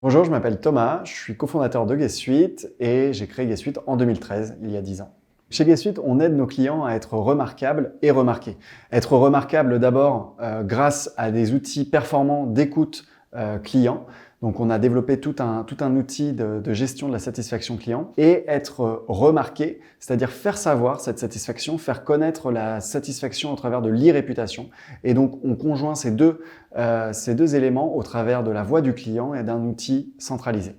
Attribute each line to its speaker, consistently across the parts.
Speaker 1: Bonjour, je m'appelle Thomas, je suis cofondateur de Guest Suite et j'ai créé Guest Suite en 2013, il y a 10 ans. Chez Guest Suite, on aide nos clients à être remarquables et remarqués. Être remarquable d'abord grâce à des outils performants d'écoute client. Donc on a développé tout un outil de gestion de la satisfaction client et être remarqué, c'est-à-dire faire savoir cette satisfaction, faire connaître la satisfaction au travers de l'e-réputation. Et donc on conjoint ces deux éléments au travers de la voix du client et d'un outil centralisé.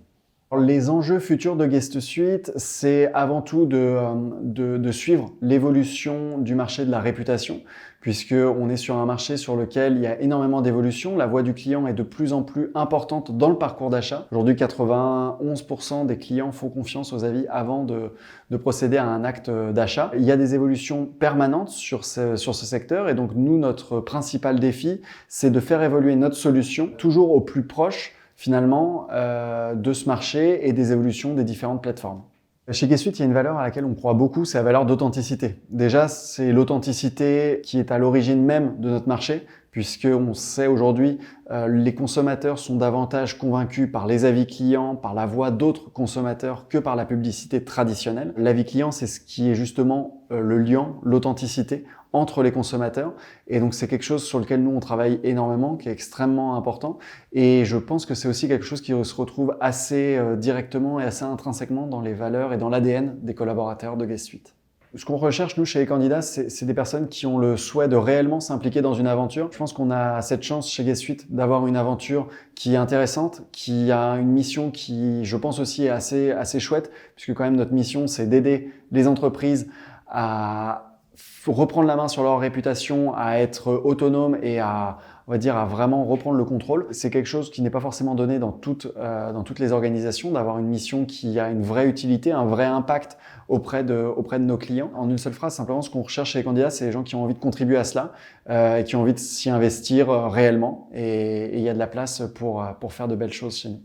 Speaker 1: Les enjeux futurs de Guest Suite, c'est avant tout de suivre l'évolution du marché de la réputation, puisqu'on est sur un marché sur lequel il y a énormément d'évolution. La voix du client est de plus en plus importante dans le parcours d'achat. Aujourd'hui, 91% des clients font confiance aux avis avant de procéder à un acte d'achat. Il y a des évolutions permanentes sur ce secteur et donc nous, notre principal défi, c'est de faire évoluer notre solution toujours au plus proche finalement de ce marché et des évolutions des différentes plateformes. Chez Guest Suite, il y a une valeur à laquelle on croit beaucoup, c'est la valeur d'authenticité. Déjà, c'est l'authenticité qui est à l'origine même de notre marché, puisqu'on sait aujourd'hui les consommateurs sont davantage convaincus par les avis clients, par la voix d'autres consommateurs que par la publicité traditionnelle. L'avis client, c'est ce qui est justement le lien, l'authenticité entre les consommateurs. Et donc, c'est quelque chose sur lequel nous, on travaille énormément, qui est extrêmement important. Et je pense que c'est aussi quelque chose qui se retrouve assez directement et assez intrinsèquement dans les valeurs et dans l'ADN des collaborateurs de Guest Suite. Ce qu'on recherche, nous, chez les candidats, c'est des personnes qui ont le souhait de réellement s'impliquer dans une aventure. Je pense qu'on a cette chance chez Guest Suite d'avoir une aventure qui est intéressante, qui a une mission qui, je pense aussi, est assez chouette, puisque quand même notre mission, c'est d'aider les entreprises à reprendre la main sur leur réputation, à être autonome et on va dire, à vraiment reprendre le contrôle. C'est quelque chose qui n'est pas forcément donné dans toutes les organisations, d'avoir une mission qui a une vraie utilité, un vrai impact auprès de nos clients. En une seule phrase, simplement, ce qu'on recherche chez les candidats, c'est les gens qui ont envie de contribuer à cela et qui ont envie de s'y investir réellement. Et il y a de la place pour faire de belles choses chez nous.